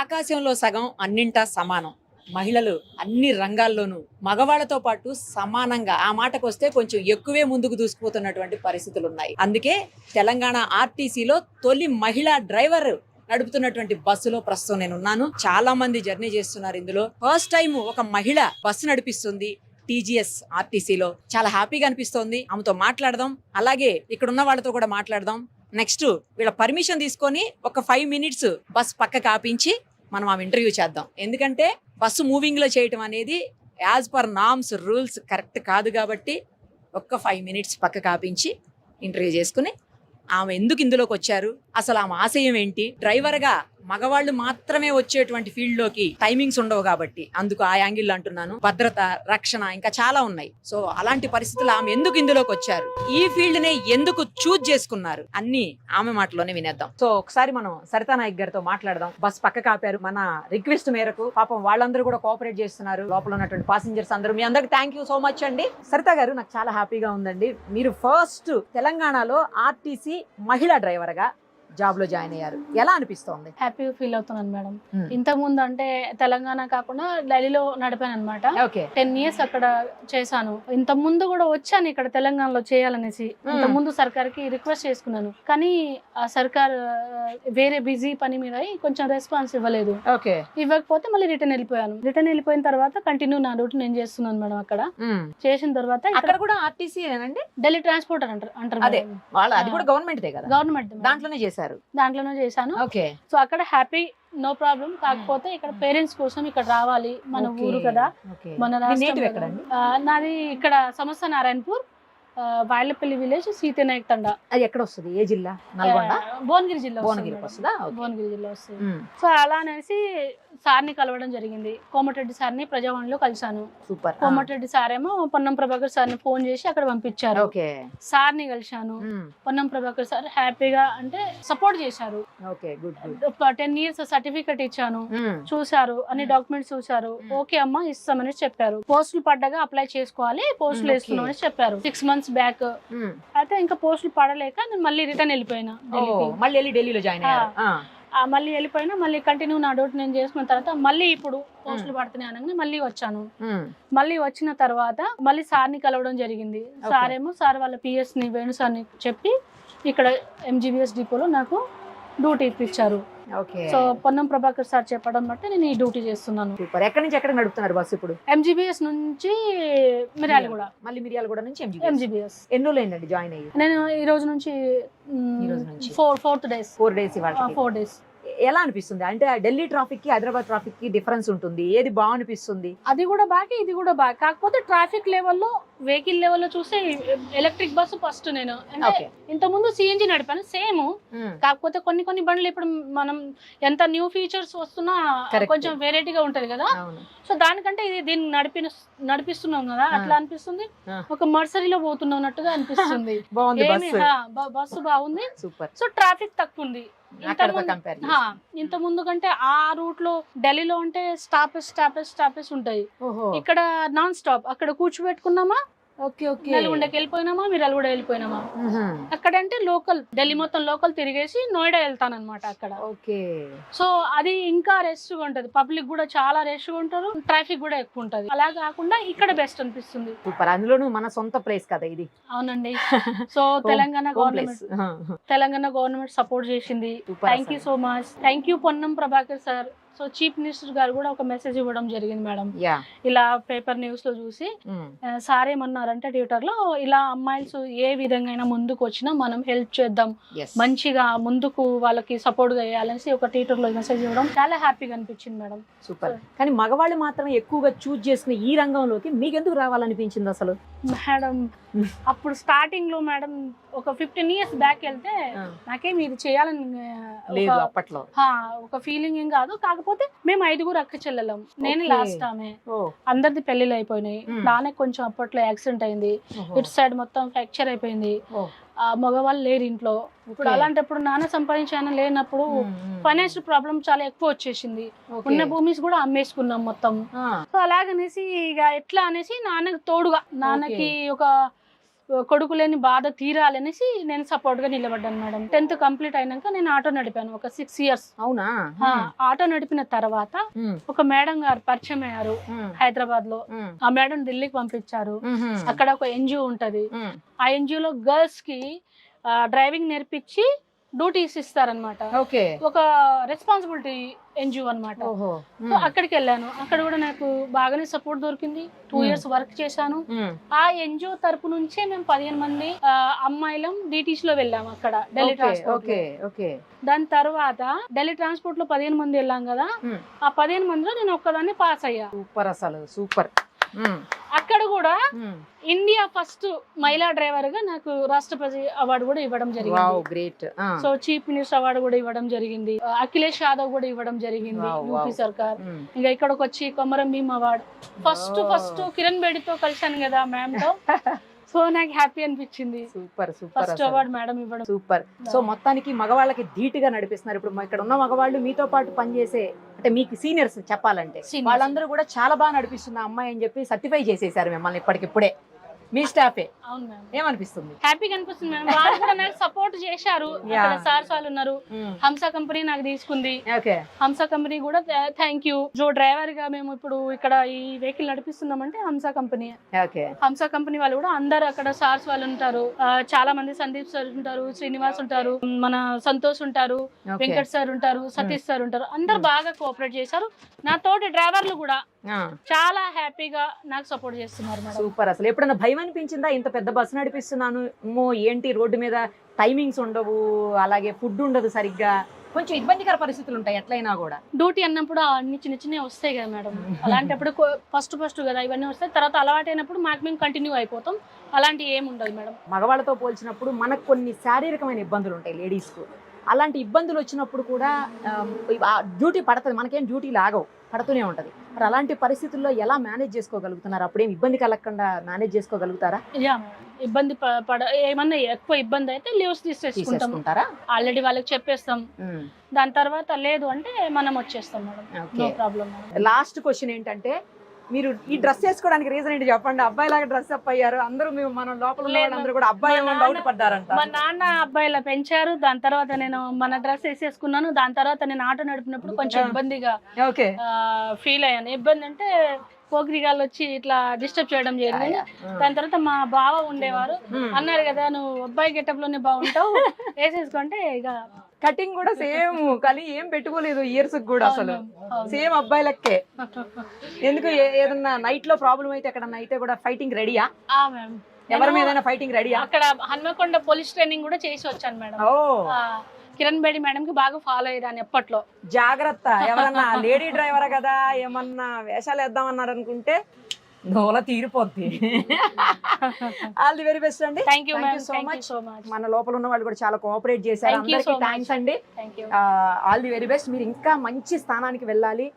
ఆకాశంలో సగం అన్నింటా సమానం. మహిళలు అన్ని రంగాల్లోనూ మగవాళ్లతో పాటు సమానంగా, ఆ మాటకొస్తే కొంచెం ఎక్కువే ముందుకు దూసుకుపోతున్నటువంటి పరిస్థితులు ఉన్నాయి. అందుకే తెలంగాణ ఆర్టీసీలో తొలి మహిళా డ్రైవర్ నడుపుతున్నటువంటి బస్సులో ప్రస్తుతం నేను ఉన్నాను. చాలా మంది జర్నీ చేస్తున్నారు. ఇందులో ఫస్ట్ టైం ఒక మహిళ బస్సు నడిపిస్తుంది టీజీఎస్ ఆర్టీసీలో. చాలా హ్యాపీగా అనిపిస్తోంది. ఆమెతో మాట్లాడదాం, అలాగే ఇక్కడ ఉన్న వాళ్ళతో కూడా మాట్లాడదాం. నెక్స్ట్ వీళ్ళ పర్మిషన్ తీసుకొని ఒక 5 minutes బస్ పక్కకు ఆపించి మనం ఆమె ఇంటర్వ్యూ చేద్దాం. ఎందుకంటే బస్సు మూవింగ్ లో చేయటం అనేది as per norms rules correct కాదు కాబట్టి ఒక్క 5 minutes పక్కకు ఆపించి ఇంటర్వ్యూ చేసుకుని ఆమె ఎందుకు ఇందులోకి వచ్చారు, అసలు ఆమె ఆశయం ఏంటి, డ్రైవర్ గా మగవాళ్ళు మాత్రమే వచ్చేటువంటి ఫీల్డ్ లోకి టైమింగ్స్ ఉండవు కాబట్టి అందుకు ఆ యాంగిల్ అంటున్నాను. భద్రత, రక్షణ ఇంకా చాలా ఉన్నాయి. సో అలాంటి పరిస్థితులు ఆమె ఎందుకు ఇందులోకి వచ్చారు, ఈ ఫీల్డ్ నే ఎందుకు చూజ్ చేసుకున్నారు, అన్ని ఆమె మాటలోనే వినేద్దాం. సో ఒకసారి మనం సరితా నాయక్ గారితో మాట్లాడదాం. బస్ పక్క కాపారు మన రిక్వెస్ట్ మేరకు. పాపం వాళ్ళందరూ కూడా కోఆపరేట్ చేస్తున్నారు, లోపల ఉన్నటువంటి పాసెంజర్స్ అందరూ. మీ అందరికి థ్యాంక్ యూ సో మచ్ అండి. సరితా గారు, నాకు చాలా హ్యాపీగా ఉందండి. మీరు ఫస్ట్ తెలంగాణలో ఆర్టీసీ మహిళా డ్రైవర్ గా జాబ్ లో జాయిన్ అయ్యారు. ఎలా అనిపిస్తోంది? హ్యాపీగా ఫీల్ అవుతున్నాను మేడం. ఇంతకు ముందు అంటే తెలంగాణ కాకుండా ఢిల్లీలో నడిపాను అనమాట. 10 years అక్కడ చేశాను. ఇంత ముందు కూడా వచ్చాను ఇక్కడ తెలంగాణలో చేయాలనేసి. ఇంత ముందు సర్కార్కి రిక్వెస్ట్ చేసుకున్నాను, కానీ ఆ సర్కార్ వేరే బిజీ పని మీద కొంచెం రెస్పాన్స్ ఇవ్వలేదు. ఇవ్వకపోతే మళ్ళీ రిటర్న్ వెళ్ళిపోయాను. రిటర్న్ వెళ్ళిపోయిన తర్వాత కంటిన్యూ నా డ్యూటీ నేను చేస్తున్నాను మేడం. అక్కడ చేసిన తర్వాత అక్కడ కూడా ఆర్టీసీ ఢిల్లీ ట్రాన్స్పోర్టర్ అంటారు. అది కూడా గవర్నమెంట్ దాంట్లోనే చేశారు. దాంట్లోనే చేశాను. సో అక్కడ హ్యాపీ, నో ప్రాబ్లం. కాకపోతే ఇక్కడ పేరెంట్స్ కోసం ఇక్కడ రావాలి, మన ఊరు కదా, మన రాష్ట్రం. నాది ఇక్కడ సమస్త నారాయణపూర్, వాయిలపల్లి విలేజ్, సీతనాయక్ తండా. అది ఎక్కడ వస్తుంది? ఏ జిల్లా? భువనగిరి జిల్లా. భువనగిరి జిల్లా వస్తుంది. సో అలా అనేసి సార్ని కలవడం జరిగింది. కోమటిరెడ్డి సార్ని ప్రజావాణిలో కలిశాను. సూపర్. కోమటిరెడ్డి సార్ ఏమో పొన్నం ప్రభాకర్ సార్ని ఫోన్ చేసి అక్కడ పంపించారు. సార్ని కలిశాను. పొన్నం ప్రభాకర్ సార్ హ్యాపీగా అంటే సపోర్ట్ చేశారు. 10 years సర్టిఫికెట్ ఇచ్చాను, చూశారు, అన్ని డాక్యుమెంట్స్ చూశారు. ఓకే అమ్మా ఇస్తామని చెప్పారు. పోస్టులు పడ్డగా అప్లై చేసుకోవాలి, పోస్టులు వేస్తున్నామని చెప్పారు 6 months బ్యాక్. అయితే ఇంకా పోస్టులు పడలేక నేను మళ్ళీ రిటర్న్ వెళ్ళిపోయినా. ఢిల్లీలో జాయిన్ అయ్యారు. మళ్ళీ వెళ్ళిపోయినా, మళ్ళీ కంటిన్యూ నా డ్యూటీ నేను చేసుకున్న తర్వాత మళ్ళీ ఇప్పుడు పోస్టులు పడుతున్నాయి అనగానే మళ్ళీ వచ్చాను. మళ్ళీ వచ్చిన తర్వాత మళ్ళీ సార్ని కలవడం జరిగింది. సార్ ఏమో సార్ వాళ్ళ PS ని, వేణు సార్ని చెప్పి ఇక్కడ MGBS డిపోలో నాకు డ్యూటీ ఇప్పించారు. సో పొన్నం ప్రభాకర్ సార్ చెప్పడం బట్టి నేను ఈ డ్యూటీ చేస్తున్నాను. ఎక్కడి నుంచి ఎక్కడ నడుపుతున్నారు బస్ ఇప్పుడు? MGBS నుంచి మిర్యాలగూడ. మళ్ళీ మిర్యాలగూడ నుంచి MGBS. ఎన్ని రోజులు అయిందండి జాయిన్ అయ్యి? నేను ఈ రోజు నుంచి 4 days. 4 days. 4 days. ఎలా అనిపిస్తుంది? అంటే ఢిల్లీ ట్రాఫిక్ కి హైదరాబాద్ ట్రాఫిక్ కి డిఫరెన్స్ ఉంటుంది. ఏది బాగా అనిపిస్తుంది? అది కూడా బాగా, ఇది కూడా బాగా. కాకపోతే ట్రాఫిక్ లెవెల్లో, వెహికల్ లెవెల్లో చూస్తే ఎలక్ట్రిక్ బస్సు ఫస్ట్. నేను ఇంత ముందు CNG నడిపాను, సేమ్. కాకపోతే కొన్ని బండ్లు ఇప్పుడు మనం ఎంత న్యూ ఫీచర్స్ వస్తున్నా కొంచెం వెరైటీగా ఉంటది కదా. సో దానికంటే ఇది దీన్ని నడిపిస్తున్నాం కదా, అట్లా అనిపిస్తుంది. ఒక మర్సరీలో పోతున్నట్టుగా అనిపిస్తుంది. బస్సు బాగుంది. సో ట్రాఫిక్ తక్కువ ఉంది ఇంత ముందు కంటే. ఆ రూట్ లో ఢిల్లీలో అంటే స్టాపేజ్ ఉంటాయి, ఇక్కడ నాన్ స్టాప్. అక్కడ కూర్చోబెట్టుకున్నామా, నల్గొండకి వెళ్ళిపోయినామా, మిర్యాలగూడ వెళ్ళిపోయినామా. అక్కడంటే లోకల్, ఢిల్లీ మొత్తం లోకల్ తిరిగేసి నోయిడా వెళ్తానన్నమాట అక్కడ. సో అది ఇంకా రెస్ట్ గా ఉంటది, పబ్లిక్ కూడా చాలా రెస్ట్ గా ఉంటారు, ట్రాఫిక్ కూడా ఎక్కువ ఉంటది. అలా కాకుండా ఇక్కడ బెస్ట్ అనిపిస్తుంది. సూపర్. అందులోనూ మన సొంత ప్లేస్ కదా ఇది. అవునండి. సో తెలంగాణ గవర్నమెంట్ సపోర్ట్ చేసింది. Thank you so much. Thank you Ponnam Prabhakar sir. So chief minister గారు కూడా ఒక మెసేజ్ ఇవ్వడం జరిగింది మేడం. ఇలా పేపర్ న్యూస్ లో చూసి సార్ ఏమన్నారంటే ట్విట్టర్ లో, ఇలా అమ్మాయిలు ఏ విధంగా ముందుకు వచ్చినా మనం హెల్ప్ చేద్దాం, మంచిగా ముందుకు వాళ్ళకి సపోర్ట్ గా వేయాలనేసి ఒక ట్విట్టర్ లో మెసేజ్ ఇవ్వడం చాలా హ్యాపీగా అనిపించింది మేడం. సూపర్. కానీ మగవాళ్ళు మాత్రం ఎక్కువగా చూజ్ చేసుకున్న ఈ రంగంలోకి మీకు ఎందుకు రావాలనిపించింది అసలు? మేడం అప్పుడు స్టార్టింగ్ లో మేడం ఒక 15 years బ్యాక్ వెళ్తే నాకేం ఇది చేయాలని అప్పట్లో ఒక ఫీలింగ్ ఏం కాదు. కాకపోతే మేము 5 అక్క చెల్లెలం, నేను లాస్ట్ ఆమె. అందరిది పెళ్లిళ్ళు అయిపోయినాయి. నానే కొంచెం అప్పట్లో యాక్సిడెంట్ అయింది, ఇటు సైడ్ మొత్తం ఫ్రాక్చర్ అయిపోయింది. మగవాళ్ళు లేరు ఇంట్లో. ఇప్పుడు అలాంటప్పుడు నాన్న సంపాదించాను లేనప్పుడు ఫైనాన్షియల్ ప్రాబ్లం చాలా ఎక్కువ వచ్చేసింది. ఉన్న భూమిస్ కూడా అమ్మేసుకున్నాం మొత్తం. సో అలాగనేసి ఇక ఎట్లా అనేసి నాన్నకి తోడుగా, నాన్నకి ఒక కొడుకు లేని బాధ తీరాలనేసి నేను సపోర్ట్ గా నిలబడ్డాను మేడం. 10th కంప్లీట్ అయినాక నేను ఆటో నడిపాను ఒక 6 years. అవునా? ఆటో నడిపిన తర్వాత ఒక మేడం గారు పరిచయం అయ్యారు హైదరాబాద్ లో. ఆ మేడం ఢిల్లీకి పంపించారు. అక్కడ ఒక ఎన్జిఓ ఉంటది. ఆ ఎన్జిఓలో గర్ల్స్ కి డ్రైవింగ్ నేర్పించి డ్యూటీస్ ఇస్తారనమాట. ఒక రెస్పాన్సిబిలిటీ ఎన్జిఓ అనమాట. సో అక్కడికి వెళ్ళాను. అక్కడ కూడా నాకు బాగానే సపోర్ట్ దొరికింది. 2 years వర్క్ చేశాను. ఆ ఎన్జిఓ తరపు నుంచే మేము 15 మంది అమ్మాయిలం DTC లో వెళ్ళాము అక్కడ ఢిల్లీ ట్రాన్స్పోర్ట్. దాని తర్వాత ఢిల్లీ ట్రాన్స్పోర్ట్ లో 15 మంది వెళ్ళాం కదా. ఆ 15 మందిలో నేను ఒక్కదాన్ని పాస్ అయ్యా. సూపర్, అసలు సూపర్. అక్కడ కూడా ఇండియా ఫస్ట్ మహిళా డ్రైవర్ గా నాకు రాష్ట్రపతి అవార్డు కూడా ఇవ్వడం జరిగింది. సో చీఫ్ మినిస్టర్ అవార్డు కూడా ఇవ్వడం జరిగింది. అఖిలేష్ యాదవ్ కూడా ఇవ్వడం జరిగింది యూపీ సర్కార్. ఇంకా ఇక్కడికి వచ్చి కొమరం భీమ్ అవార్డు ఫస్ట్ కిరణ్ బేడితో కలిశాను కదా మ్యామ్ తో. సో నాకు హ్యాపీ అనిపించింది. Super super, first award madam ఇవ్వడం. సూపర్. సో మొత్తానికి మగవాళ్ళకి ధీటుగా నడిపిస్తున్నారు. ఇప్పుడు ఇక్కడ ఉన్న మగవాళ్ళు మీతో పాటు పనిచేసే అంటే మీకు సీనియర్స్ చెప్పాలంటే వాళ్ళందరూ కూడా చాలా బాగా నడిపిస్తున్న అమ్మాయి అని చెప్పి సర్టిఫై చేసేసారు మిమ్మల్ని ఇప్పటికిప్పుడే. మీ స్టాఫే. అవును మ్యామ్. ఏమనిపిస్తుంది? హ్యాపీగా అనిపిస్తుంది మ్యామ్. వాళ్ళు కూడా నాకు సపోర్ట్ చేశారు. సార్స్ వాళ్ళు ఉన్నారు. హంసా కంపెనీ నాకు తీసుకుంది. హంసా కంపెనీ కూడా థ్యాంక్ యూ. జో డ్రైవర్ గా మేము ఇప్పుడు ఇక్కడ ఈ వెహికల్ నడిపిస్తున్నామంటే హంసా కంపెనీ. హంసా కంపెనీ వాళ్ళు కూడా అందరు అక్కడ సార్స్ వాళ్ళు ఉంటారు. చాలా మంది సందీప్ సార్ ఉంటారు, శ్రీనివాస్ ఉంటారు, మన సంతోష్ ఉంటారు, వెంకట్ సార్ ఉంటారు, సతీష్ సార్ ఉంటారు. అందరు బాగా కోఆపరేట్ చేశారు. నా తోటి డ్రైవర్లు కూడా చాలా హ్యాపీగా నాకు సపోర్ట్ చేస్తున్నారు మేడం. సూపర్. అసలు ఎప్పుడైనా భయం అనిపించిందా? ఇంత పెద్ద బస్సు నడిపిస్తున్నాను, ఏంటి రోడ్డు మీద టైమింగ్స్ ఉండవు, అలాగే ఫుడ్ ఉండదు సరిగ్గా, కొంచెం ఇబ్బందికర పరిస్థితులు ఉంటాయి ఎట్లయినా కూడా. డ్యూటీ అన్నప్పుడు అన్ని చిన్న చిన్నవి వస్తాయి కదా మేడం. అలాంటప్పుడు ఫస్ట్ కదా ఇవన్నీ వస్తాయి. తర్వాత అలవాటు అయినప్పుడు మాకు మేము కంటిన్యూ అయిపోతాం. అలాంటి ఏమి ఉండదు మేడం. మగవాళ్ళతో పోల్చినప్పుడు మనకు కొన్ని శారీరకమైన ఇబ్బందులు ఉంటాయి లేడీస్కు. అలాంటి ఇబ్బందులు వచ్చినప్పుడు కూడా డ్యూటీ పడుతుంది. మనకేం డ్యూటీ లాగవు, పడుతూనే ఉంటుంది. మరి అలాంటి పరిస్థితుల్లో ఎలా మేనేజ్ చేసుకోగలుగుతున్నారు? అప్పుడేం ఇబ్బంది కలగకుండా మేనేజ్ చేసుకోగలుగుతారా? ఇబ్బంది ఏమన్నా ఎక్కువ ఇబ్బంది అయితే లీవ్స్ తీసేసుకుంటారా? ఆల్రెడీ వాళ్ళకి చెప్పేస్తాం. దాని తర్వాత లేదు అంటే మనం వచ్చేస్తాం madam. No problem. Last question ఏంటంటే, మీరు ఈ డ్రెస్ వేసుకోవడానికి రీజన్ ఏంటి చెప్పండి? అబ్బాయి లాగా డ్రెస్ అప్ అయ్యారు అందరూ. మన లోపల అందరూ కూడా అబ్బాయి డౌట్ పడ్డారంట. మా నాన్న అబ్బాయిలా పెంచారు. దాని తర్వాత నేను మన డ్రెస్ వేసేసుకున్నాను. దాని తర్వాత నేను ఆటో నడిపినప్పుడు కొంచెం ఇబ్బందిగా ఫీల్ అయ్యాను. ఇబ్బంది అంటే పోకిరిగాళ్ళు వచ్చి ఇట్లా డిస్టర్బ్ చేయడం జరిగింది. దాని తర్వాత మా బావ ఉండేవారు, అన్నారు కదా నువ్వు అబ్బాయి గెటప్ లోనే బాగుంటావు వేసేసుకుంటే ఇక కటింగ్ కూడా సేమ్, కానీ ఏం పెట్టుకోలేదు ఇయర్స్ కూడా, అసలు సేమ్ అబ్బాయిలకే. ఎందుకు ఏదన్నా నైట్ లో ప్రాబ్లం అయితే ఎక్కడన్నా అయితే కూడా ఫైటింగ్ రెడీయా? ఎవరి మీద ఫైటింగ్ రెడీయా? అక్కడ హన్మకొండ పోలీస్ ట్రైనింగ్ కూడా చేసి వచ్చాను మేడం. కిరణ్ బేడి మేడం కి బాగా ఫాలో అయ్యాను ఎప్పట్లో. జాగ్రత్త, ఎవరన్నా లేడీ డ్రైవర్ కదా ఏమన్నా వేషాలు వేద్దాం అన్నారు అనుకుంటే దోల తీరిపోద్ది. ఆల్ ది వెరీ బెస్ట్ అండి. Thank you so much. మన లోపల ఉన్న వాళ్ళు కూడా చాలా కోఆపరేట్ చేశారు. అందరికీ థ్యాంక్స్ అండి. All the very best. మీరు ఇంకా మంచి స్థానానికి వెళ్ళాలి.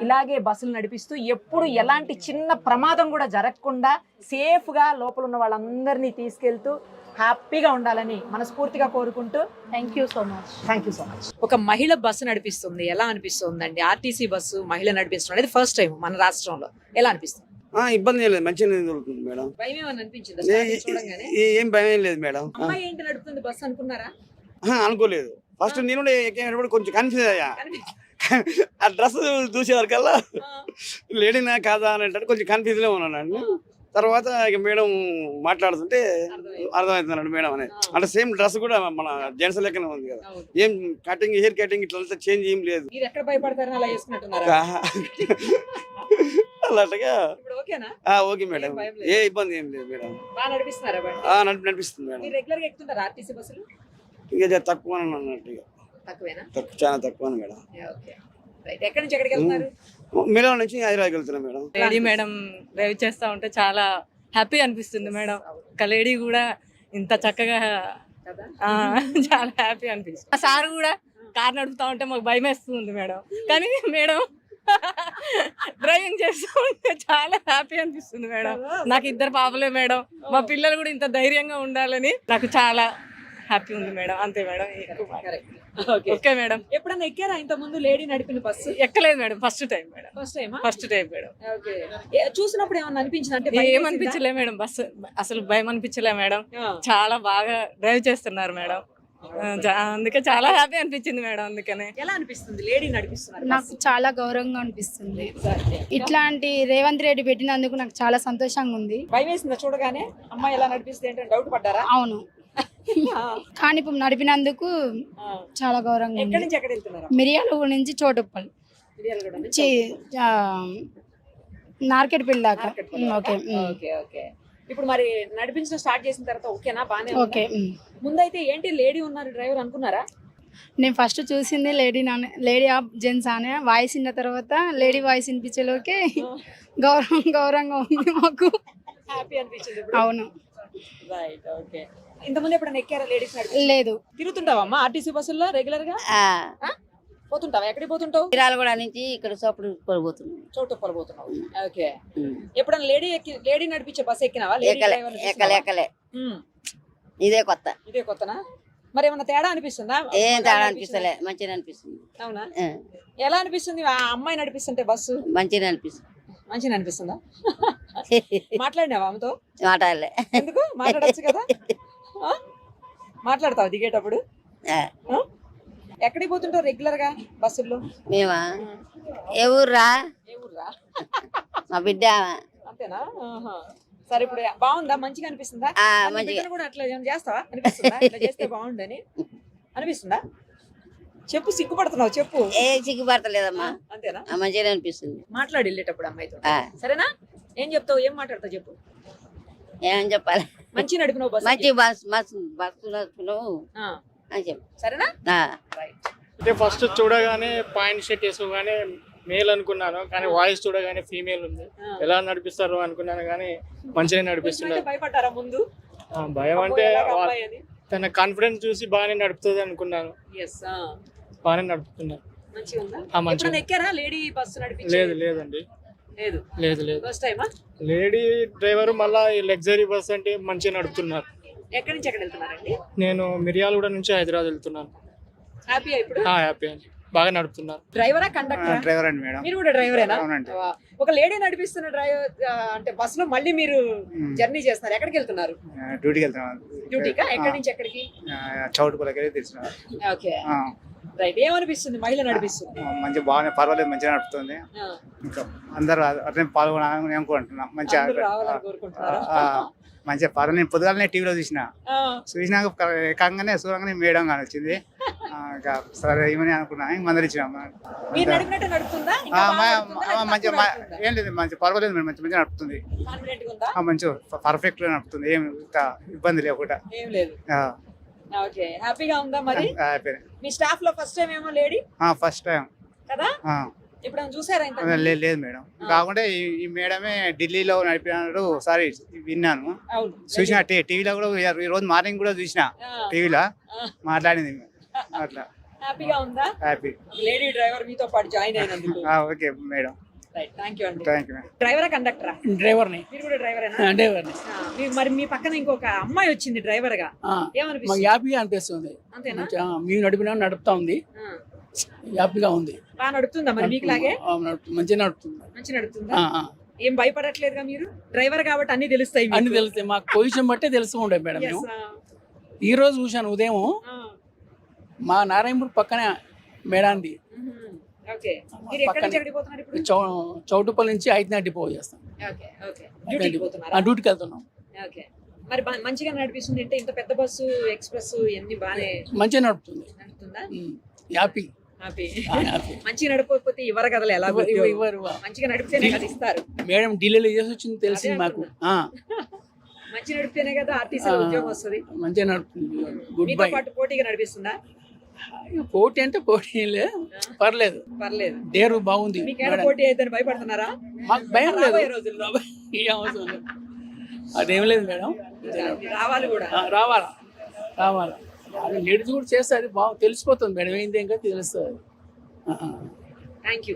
ఇలాగే బస్సులు నడిపిస్తూ ఎప్పుడు ఎలాంటి చిన్న ప్రమాదం కూడా జరగకుండా సేఫ్ గా లోపల ఉన్న వాళ్ళందరినీ తీసుకెళ్తూ హ్యాపీగా ఉండాలని మనస్ఫూర్తిగా కోరుకుంటూ థ్యాంక్ యూ సో మచ్. ఒక మహిళ బస్సు నడిపిస్తుంది, ఎలా అనిపిస్తుందండి? ఆర్టీసీ బస్సు మహిళ నడిపిస్తుంది అనేది ఫస్ట్ టైం మన రాష్ట్రంలో. ఎలా అనిపిస్తుంది? ఇబ్బంది ఏం లేదు, మంచిగా దొరుకుతుంది మేడం. ఏం భయం ఏం లేదు మేడం. అమ్మాయి ఏంటి నడుపుతుంది బస్సు అనుకున్నారా? అనుకోలేదు. ఫస్ట్ నేను ఎక్కేటప్పుడు కొంచెం కన్ఫ్యూజ్ అయ్యా. ఆ డ్రెస్ చూసేవారికల్లా లేడీనా కాదా అనేటట్టు కొంచెం కన్ఫ్యూజ్ లో ఉన్నాను. తర్వాత ఇక మేడం మాట్లాడుతుంటే అర్థమవుతున్నాడు మేడం అనేది. అంటే సేమ్ డ్రెస్ కూడా మన జెంట్స్ లెక్కనే ఉంది కదా. ఏం కటింగ్, హెయిర్ కటింగ్ ఇట్లా చేంజ్ ఏం లేదు. అలాగా ఓకే మేడం, ఏ ఇబ్బంది ఏం లేదు మేడం. నడిపిస్తుంది మేడం. ఇంకా తక్కువ అన్నట్టు, చాలా తక్కువ మేడం. మేడం నుంచి హైదరాబాద్ వెళ్తున్నాం మేడం. లేడీ మేడం డ్రైవ్ చేస్తా ఉంటే చాలా హ్యాపీ అనిపిస్తుంది మేడం. ఒక లేడీ కూడా ఇంత చక్కగా చాలా హ్యాపీ అనిపిస్తుంది. ఆ సార్ కూడా కార్ నడుపుతా ఉంటే మాకు భయం వేస్తుంది మేడం, కానీ మేడం డ్రైవింగ్ చేస్తూ ఉంటే చాలా హ్యాపీ అనిపిస్తుంది మేడం. నాకు 2 పాపలే మేడం. మా పిల్లలు కూడా ఇంత ధైర్యంగా ఉండాలని నాకు చాలా హ్యాపీ ఉంది మేడం, అంతే మేడం. ఓకే. Okay madam. ఎప్పుడన్నా ఎక్కారా ఇంత ముందు లేడీ నడిపిన బస్సు? ఎక్కలేదు madam, first time madam. First టైమా? First time madam. ఓకే. చూసినప్పుడు ఏమన్నా అనిపించింది అంటే భయం వేసిందా? ఏమనిపించలే మేడం, బస్సు అసలు భయం అనిపించలే మేడం. ఆ. చాలా బాగా డ్రైవ్ చేస్తున్నారు మేడం. అందుకే చాలా హ్యాపీ అనిపించింది మేడం. అందుకనే. ఎలా అనిపిస్తుంది లేడీ నడిపిస్తున్నారు నాకు చాలా గౌరవంగా అనిపిస్తుంది. ఇట్లాంటి రేవంత్ రెడ్డి పెట్టినందుకు నాకు చాలా సంతోషంగా ఉంది. భయం వేసిందా చూడగానే అమ్మాయి ఎలా నడిపిస్తుంది ఏంటంటే డౌట్ పడ్డారా? అవును, కానీ ఇప్పుడు నడిపినందుకు చాలా గౌరవంగా ఎక్కడి ఉంది. నుంచి ఎక్కడ వెళ్తున్నారు? మిర్యాలగూడ నుంచి చోటుప్పల్ మిర్యాలగూడ నుంచి? నార్కెట్పల్లి దాకా. ఓకే. Okay okay. ఇప్పుడు మరి నడిపించడం స్టార్ట్ చేసిన తర్వాత ఓకేనా? బానే ఓకే. ముందైతే ఏంటి లేడీ ఉన్నారు డ్రైవర్ అనుకున్నారా? నేను ఫస్ట్ చూసింది లేడీ ఆఫ్ జెంట్స్ అనే వాయిస్ విన్న తర్వాత లేడీ వాయిస్ వినిపించేలోకి గౌరవంగా ఉంది మాకు. హ్యాపీ అనిపించింది. అవును. రైట్. ఓకే. ఇంతకుముందు ఎప్పుడైనా ఎక్కారా లేడీస్ నడిపి? లేదు. తిరుగుతుంటావమ్మా ఆర్టీసీ బస్సుల్లో రెగ్యులర్ గా? పోతుంటావా? ఎక్కడికి పోతుంటావు? మిర్యాలగూడ నుంచి ఇక్కడ చోపుడు పోతున్నాం. చోటుప్పలు పోతున్నావు. ఓకే. ఎప్పుడన్నా లేడీ నడిపించే బస్ ఎక్కినావా? లేడీ ఎక్కలే డ్రైవర్ని ఎక్కలే చూసినావా? ఎక్కలే ఉమ్. ఇదే కొత్త. ఇదే కొత్తనా? మరి ఏమన్నా తేడా అనిపిస్తుందా? ఏం తేడా అనిపిస్తలే, మంచిగా అనిపిస్తుంది. అవునా? ఆ, ఎలా అనిపిస్తుంది ఆ అమ్మాయి నడిపిస్తుంటే బస్సు? మంచిగా అనిపిస్తుంది. మంచిగా అనిపిస్తుందా? మాట్లాడినావా ఆమెతో? మాట్లాడలే. ఎందుకు మాట్లాడచ్చు కదా? ఆ? మాట్లాడతావు దిగేటప్పుడు? ఆ, ఆ? ఎక్కడికి పోతుంటావు రెగ్యులర్ గా బస్సుల్లో? మేమా ఏ ఊర్రా? ఏ ఊర్రా? మా బిడ్డ. అంతేనా? ఆహా. సరే ఇప్పుడు బాగుందా? మంచిగా అనిపిస్తుందా? ఆ, మరి నీ మంచిగా. బిడ్డను కూడా అట్లా ఏమైనా చేస్తావా? అనిపిస్తుందా ఇట్లా చేస్తే బాగుండని అనిపిస్తుందా? చెప్పు, సిగ్గుపడుతున్నావు చెప్పు. ఏ సిగ్గుపడతలేదమ్మా. అంతేనా? ఆ, మంచిగా అనిపిస్తుంది. మాట్లాడి వెళ్ళేటప్పుడు అమ్మాయితో. ఆ, సరేనా? ఏం చెప్తావు? ఏం మాట్లాడతావు చెప్పు. ఏమని చెప్పాలి? మంచి నడిపినావు బస్సు. మంచి బస్సు నడుపుతున్నావు ఆ, అని చెప్పు. సరేనా? ఆ, రైట్. అంటే ఫస్ట్ చూడగానే పాయింట్ షర్ట్ వేసుకోగానే మేల్ అనుకున్నాను, కానీ వాయిస్ చూడగానే ఫీమేల్ ఉంది. ఎలా నడిపిస్తారు అనుకున్నాను, కానీ మంచిగా నడిపిస్తున్నారు. కొంచెం భయపడ్డారా ముందు? భయం అమ్మో, అంటే ఎలాగ అమ్మాయి అని? తన కాన్ఫిడెన్స్ చూసి బాగానే నడుపుతుంది అనుకున్నాను. Yes, ఆ. బాగానే నడుపుతున్నారు. మంచిగా ఉందా? మంచిగా ఎప్పుడన్నా ఎక్కారా లేడీ బస్సు నడిపించి? లేదండి, లేదు. లేదు. ఫస్ట్ టైమా? లేడీ డ్రైవర్ మళ్ళా ఈ లగ్జరీ బస్ అంటే మంచిగా నడుపుతున్నారు. ఎక్కడి నుంచి ఎక్కడ వెళ్తున్నారండి? నేను మిర్యాలగూడ నుంచి హైదరాబాద్ వెళ్తున్నాను. హ్యాపీయా ఇప్పుడు? హ్యాపీ అండి, బాగా నడుపుతున్నారు. డ్రైవరా కండక్టర్? డ్రైవర్ అండి మేడం. మీరు కూడా డ్రైవరేనా? అవునండి. ఒక లేడీ నడిపిస్తున్న డ్రైవర్ అంటే బస్ లో మళ్ళీ మీరు జర్నీ చేస్తున్నారు. ఎక్కడికి వెళ్తున్నారు? డ్యూటీకి వెళ్తున్నాను. డ్యూటీకా? ఎక్కడి నుంచి ఎక్కడికి? చౌటుపల్లకి తెలిసిన. ఓకే. రైట్. ఏమనిపిస్తుంది మహిళ నడిపిస్తుంది? మంచిగా బాగానే పర్వాలేదు, మంచిగా నడుపుతుంది. ఆ. ఇంకా అందరూ అట్లనే పాల్గొనాలని అనుకుంటున్నాం. మంచిగా అందరూ రావాలని కోరుకుంటున్నారా? మంచిగా పర్వాలేదు. నేను పొద్దుగాలనే టీవీలో చూసినాక ఏకంగానే చూడంగానే మేడం కానీ వచ్చింది. ఇంకా సరే ఇవన్నీ అనుకున్నా, మందరు ఇచ్చినాం. మీరు నడిపినట్టు నడుపుతుందా? ఇంకా బాగా నడుపుతుందా? లేకపోతే మంచిగా తక్కువ నడుపుతుందా? ఏం లేదు, మంచి పర్వాలేదు మేడం, మంచిగా నడుపుతుంది. Confident గా ఉందా? మంచిగా పర్ఫెక్ట్ గా నడుపుతుంది, ఏం ఇబ్బంది లేకుండా. ఏం లేదు. ఓకే. హ్యాపీగా ఉందా మరి? మీ స్టాఫ్ లో ఫస్ట్ టైం ఏమో లేడీ ఫస్ట్ టైం కదా? ఇప్పుడు చూసారా ఇంత? లేదు మేడం. కాకుండా ఈ మేడమే ఢిల్లీలో నడిపినాడు ఒకసారి విన్నాను, అవును. చూసిన టీవీలో కూడా. ఈ రోజు మార్నింగ్ కూడా చూసిన టీవీలో మాట్లాడింది అట్లా. హ్యాపీగా ఉందా? హ్యాపీ. లేడీ డ్రైవర్ మీతో పాటు జాయిన్ అయినందుకు. Okay madam, right. Thank you అండి. Thank you madam. డ్రైవరా కండక్టరా? డ్రైవర్ని. మీరు కూడా డ్రైవరేనా? డ్రైవర్ని. మరి మీ పక్కన ఇంకొక అమ్మాయి వచ్చింది డ్రైవర్ గా, మాకు ఏమనిపిస్తుంది? హ్యాపీగా అనిపిస్తుంది. అంతేనా? మేము నడుపుతా ఉంది, హ్యాపీగా ఉంది. బాగా నడుపుతుందా మరి మీకు లాగే? మంచిగా నడుపుతుంది. మంచి నడుపుతుందా? ఏం భయపడట్లేదుగా మీరు? డ్రైవర్ కాబట్టి అన్ని తెలుస్తాయి మీకు. అన్ని తెలుస్తాయి మాకు, పొజిషన్ బట్టే తెలుస్తూ ఉండే మేడం. Yes, మేము ఈ రోజు చూశాను ఉదయం మా నారాయణపూర్ పక్కనే మేడాంది. ఓకే. మీరు ఎక్కడి నుంచి ఎక్కడికి పోతున్నారు ఇప్పుడు? చౌటుపల్లి నుంచి ఐదునాటి డిపో చేస్తాం. ఓకే. ఓకే. డ్యూటీకి పోతున్నారా? డ్యూటీకి వెళ్తున్నాం. ఓకే. మరి మంచిగా నడిపిస్తుంది అంటే ఇంత పెద్ద బస్సు ఎక్స్ప్రెస్ ఇవన్నీ బాగానే మంచిగా నడుపుతుంది. నడుపుతుందా? హ్యాపీ. హ్యాపీ. మంచిగా నడపకపోతే ఇవ్వరు కదా? ఎలా ఇవ్వరు. మంచిగా నడిపితేనే కదా ఇస్తారు. మేడం ఢిల్లీలో చేసి వచ్చింది తెలిసింది మాకు. మంచి నడిపితేనే కదా ఆర్టీసీ ఉద్యోగం వస్తుంది. మంచిగా నడుపుతుంది. గుడ్ మీతో బై. పాటు పోటీగా నడిపిస్తుందా? పోటీ అంటే పోటీ పర్లేదు, పర్లేదు. డేరు బాగుంది. మీకేమైనా పోటీ అయిద్దని భయపడుతున్నారా? మాకు భయం లేదు. రాబోయే రోజుల్లో ఏం అవసరం లేదు, అదేం లేదు మేడం. రావాలి కూడా. రావాలా అది లేడీస్ కూడా చేస్తే అది బాగా తెలిసిపోతుంది మేడం. ఏంటి ఇంకా తెలుస్తుంది. Thank you.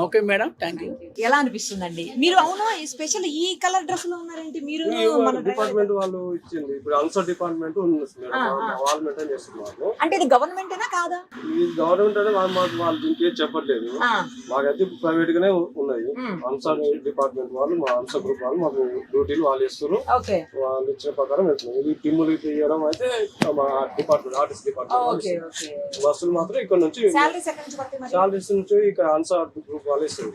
Okay madam, thank you. ఎలా అనిపిస్తుందండి మీరు? అవును, స్పెషల్ ఈ కలర్ డ్రెస్ లో ఉన్నారేంటి మీరు? మన డిపార్ట్మెంట్ వాళ్ళు ఇచ్చింది. ఇప్పుడు అన్సర్ డిపార్ట్మెంట్ ఉంది మేడం, వాళ్ళు మెయింటైన్ చేస్తున్నారు. అంటే ఇది గవర్నమెంటేనా కాదా? ఈ గవర్నమెంట్ అంటే వాళ్ళు దీనికి ఏం చెప్పట్లేదు. మాకైతే ప్రైవేట్ గానే ఉన్నాయి. అన్సర్ డిపార్ట్మెంట్ వాళ్ళు, మా అన్సర్ గ్రూప్ వాళ్ళు మాకు డ్యూటీలు వాళ్ళు ఇస్తారు. ఓకే, వాళ్ళు ఇచ్చిన ప్రకారం వెళ్తున్నాం. ఇది టిమ్ములు తీయడం అయితే మా డిపార్ట్మెంట్, ఆర్టిస్ట్ డిపార్ట్మెంట్. బస్సులు మాత్రం ఇక్కడ నుంచి సాలరీస్ ఎక్కడి నుంచి పడతాయి మరి? సాలరీస్ నుంచి ఇక్కడ అన్సర్ గ్రూప్ వాళ్ళు ఇస్తారు.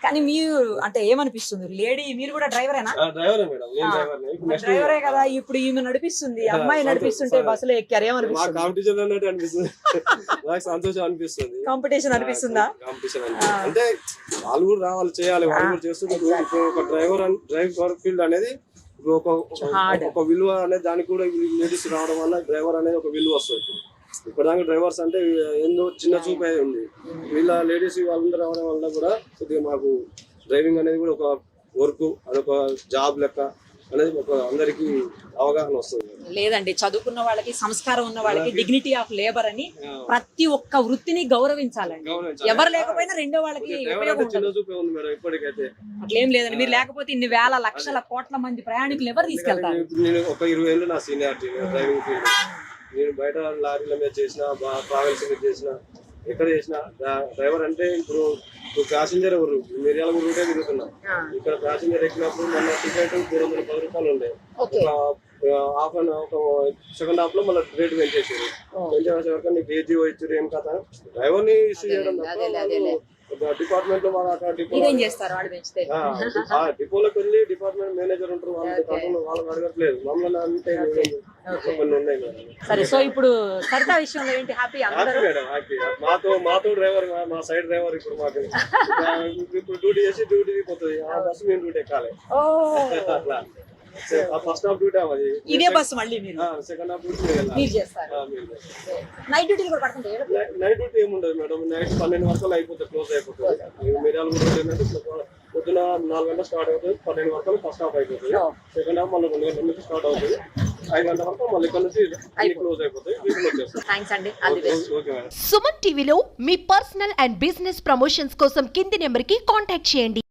కానీ మీరు అంటే ఏమనిపిస్తుంది? లేడీ మీరు కూడా డ్రైవరేనా? డ్రైవరే మేడం, నేను డ్రైవర్. డ్రైవరే కదా. ఇప్పుడు ఈమె నడిపిస్తుంది, అమ్మాయి నడిపిస్తుంటే బస్సులో ఎక్కారు, మా ఏమనిపిస్తుంది? కాంపిటీషన్ అన్నట్టు అనిపిస్తుంది. నాకు సంతోషం అనిపిస్తుంది. కాంపిటీషన్ అనిపిస్తుందా? కాంపిటీషన్ అంటే వాళ్ళు కూడా రావాలి, చేయాలి, వాళ్ళు కూడా చేస్తున్నారు. ఇప్పుడు ఒక డ్రైవర్ ఫీల్డ్ అనేది ఇప్పుడు ఒక విలువ అనేది దానికి కూడా లేడీస్ రావడం వల్ల డ్రైవర్ అనేది ఒక విలువ వస్తుంది. ఇప్పటిదాకా డ్రైవర్స్ అంటే ఏందో చిన్న చూపే ఉంది. వీళ్ళ లేడీస్ వాళ్ళందరూ రావడం వల్ల కూడా కొద్దిగా మాకు డ్రైవింగ్ అనేది కూడా ఒక వర్క్, అదొక జాబ్ లెక్క అనేది ఒక అందరికి అవగాహన వస్తుంది. లేదండి, చదువుకున్న వాళ్ళకి, సంస్కారం ఉన్న వాళ్ళకి డిగ్నిటీ ఆఫ్ లేబర్ అని ప్రతి ఒక్క వృత్తిని గౌరవించాలండి. ఎవరు లేకపోయినా రెండో వాళ్ళకి ఉపయోగం చిన్న చూపే ఉంది మేడం ఇప్పటికైతే. అట్లేం లేదండి. మీరు లేకపోతే ఇన్ని వేల లక్షల కోట్ల మంది ప్రయాణికులు ఎవరు తీసుకెళ్తారు? నేను ఒక 20 ఏళ్ళు నా సీనియారిటీ డ్రైవింగ్ ఫీల్డ్. నేను బయట లారీల మీద చేసిన, ట్రావెల్స్ మీద చేసిన, ఎక్కడ చేసిన డ్రైవర్ అంటే ఇప్పుడు ప్యాసింజర్ ఎవరు మిర్యాల రూటే తిరుగుతున్నా. ఇక్కడ ప్యాసింజర్ ఎక్కినప్పుడు మన టికెట్ 310 రూపాయలు ఉండే. ఒక సెకండ్ హాఫ్ లో మళ్ళీ రేట్ పెంచేసారు. పెంచేసే వరకు నీకు ఏజీ వచ్చారు ఏం కథ. డ్రైవర్ ని ఇష్యూ చేయడం డిపార్ట్మెంట్ లో డిపోలోకి వెళ్ళి డిపార్ట్మెంట్ మేనేజర్ ఉంటారు, వాళ్ళకి అడగట్లేదు. మమ్మల్ని అంటే కొన్ని ఉన్నాయి మేడం. సరే, సో ఇప్పుడు సరితా విషయంలో ఏంటి? Happy madam, happy. మాతో డ్రైవర్, మా సైడ్ డ్రైవర్ ఇప్పుడు మాకు ఇప్పుడు డ్యూటీ చేసి డ్యూటీ పోతుంది. ఆ బస్సు మేము డ్యూటీ ఎక్కాలి. అట్లా ఫస్ట్ హాఫ్ డ్యూటీ అవ్వదు, ఇదే బస్సు మళ్ళీ మీరు సెకండ్ హాఫ్ డ్యూటీ మీరు చేస్తారు. నైట్ డ్యూటీలు కూడా పడుతుంటాయి? నైట్ డ్యూటీ ఏముండదు మేడం, నైట్ 12 వరకు అయిపోతుంది, క్లోజ్ అయిపోతుంది. మిర్యాల ఏంటంటే పొద్దున 4 గంటలు స్టార్ట్ అవుతుంది, 12 వరకు ఫస్ట్ హాఫ్ అయిపోతుంది. సెకండ్ హాఫ్ మళ్ళీ 2 గంటల నుంచి స్టార్ట్ అవుతుంది, 5 గంటల వరకు మళ్ళీ ఇక్కడ నుంచి క్లోజ్ అయిపోతుంది. థ్యాంక్స్ అండి. Okay madam. సుమన్ టీవీలో మీ పర్సనల్ అండ్ బిజినెస్ ప్రమోషన్స్ కోసం కింది నెంబర్కి కాంటాక్ట్ చేయండి.